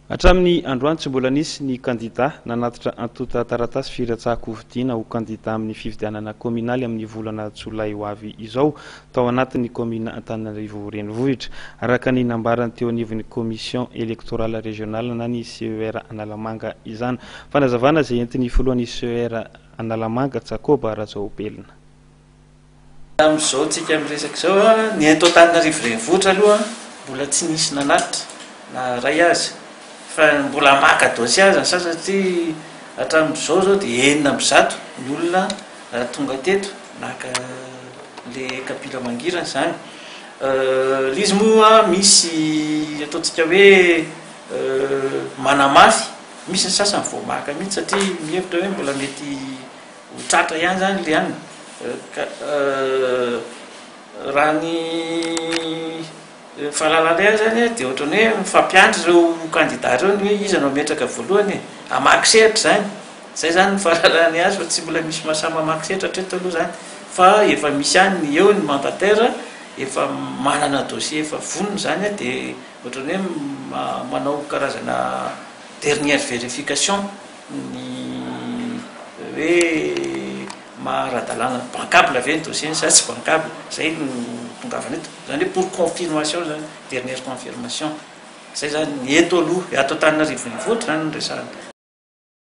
Hatramin'ny androany tsy mbola nisy ny kandida nanatitra antota taratasy filatsahako hovidiana ho kandida amin'ny fifidianana kominaly amin'ny volana Jolay ho avy izao tao anatin'ny komina Antananarivo renivohitra. Araka ny nambarany teo anivon'ny komision elektorala regional na ny CER Analamanga izany. Fanazavana izay entin'ny filohan'ny CER Analamanga Jacob Rajaobelona. Amin'izao tsika amin'ny resaka izao ny eto Antananarivo renivohitra aloha mbola tsy nisy nanatitra na ray azy. Fa mbola maka dosy azy ny sasany satria hatramin'izao zao dia 900 ny olona tonga teto naka le kapila mangirana zany. Izy moa misy ataontsika hoe manamafy, misy ny sasany vao maka mihitsy satria mihevitra hoe mbola mety ho tratra ihany zany le any. Raha ny fahalalana zany dia ohatrany hoe mifampiandry ireo kandida ireo ny hoe iza no metraka voalohany hamaky sehatra zany. Zay zany ny fahalalany azy fa tsy mbola misy mahasamy hamaky sehatra hatreto aloha zany, fa efa misy ihany eo ny mandataire efa manana dossier efa vonona zany dia ohatrany hoe manao karazana dernière vérification ny hoe maharadalana bancable ve ny dossier sa tsy bancable, zay no tongavana eto zany hoe pour confirmation zany, dernière confirmation. Zay zany ny eto aloha ato Antananarivo renivohitra zany no resahana.